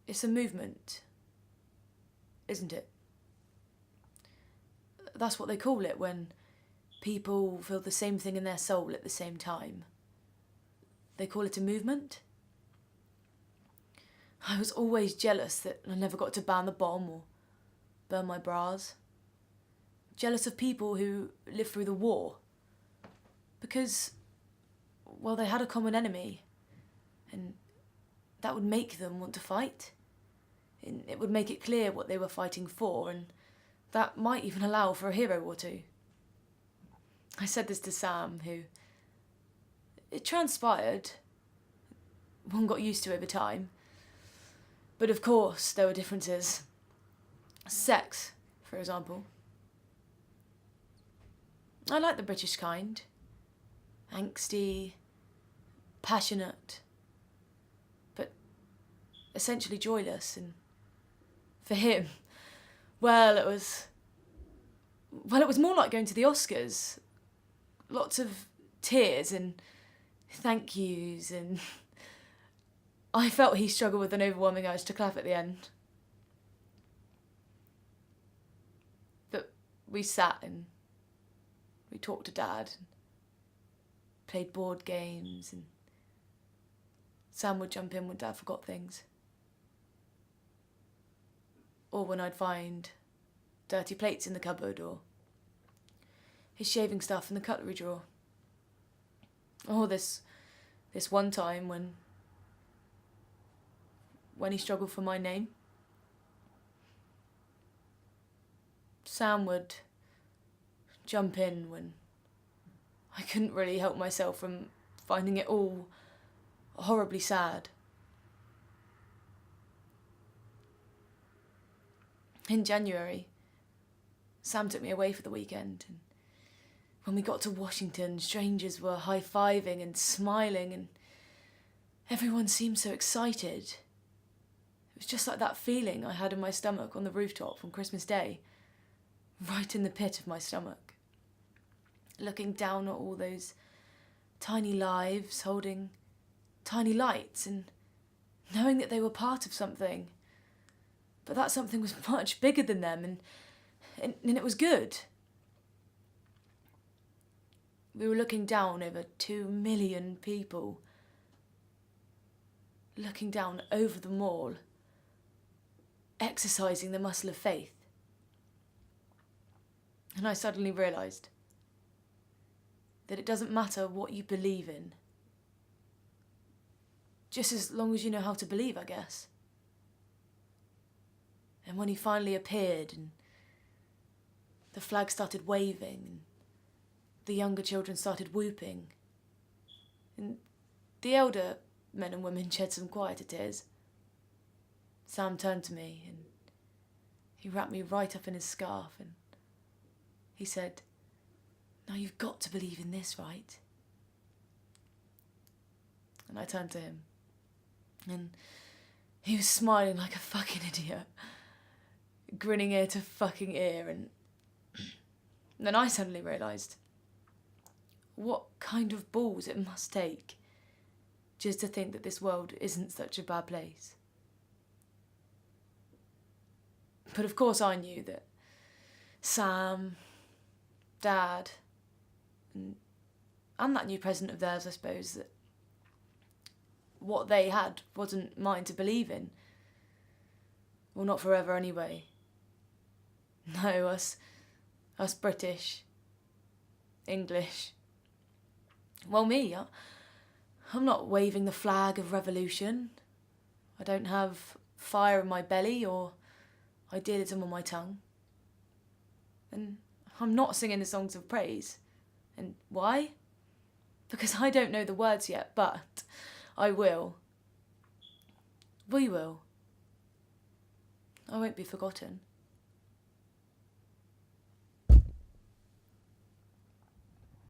It's a movement, isn't it? That's what they call it when people feel the same thing in their soul at the same time. They call it a movement. I was always jealous that I never got to ban the bomb or burn my bras. Jealous of people who lived through the war. Because, well, they had a common enemy, and that would make them want to fight. And it would make it clear what they were fighting for, and that might even allow for a hero or two. I said this to Sam, who, it transpired, one got used to over time. But of course, there were differences. Sex, for example. I like the British kind. Angsty, passionate, but essentially joyless. And for him, well, it was more like going to the Oscars. Lots of tears and thank yous, and I felt he struggled with an overwhelming urge to clap at the end. But we sat and we talked to Dad, and played board games, and Sam would jump in when Dad forgot things. Or when I'd find dirty plates in the cupboard, or his shaving stuff in the cutlery drawer. Or this one time when he struggled for my name. Sam would jump in when I couldn't really help myself from finding it all horribly sad. In January, Sam took me away for the weekend, and when we got to Washington, strangers were high-fiving and smiling, and everyone seemed so excited. It was just like that feeling I had in my stomach on the rooftop on Christmas Day, right in the pit of my stomach. Looking down at all those tiny lives holding tiny lights and knowing that they were part of something. But that something was much bigger than them, and it was good. We were looking down over 2 million people, looking down over them all, exercising the muscle of faith. And I suddenly realised that it doesn't matter what you believe in, just as long as you know how to believe, I guess. And when he finally appeared and the flag started waving and the younger children started whooping and the elder men and women shed some quieter tears, Sam turned to me and he wrapped me right up in his scarf and he said, "Now you've got to believe in this, right?" And I turned to him and he was smiling like a fucking idiot, grinning ear to fucking ear, and then I suddenly realised what kind of balls it must take just to think that this world isn't such a bad place. But of course I knew that Sam, Dad, and that new president of theirs, I suppose, that what they had wasn't mine to believe in. Well, not forever anyway. No, us British, English. Well, me, I'm not waving the flag of revolution. I don't have fire in my belly or idealism on my tongue. And I'm not singing the songs of praise. And why? Because I don't know the words yet, but I will. We will. I won't be forgotten.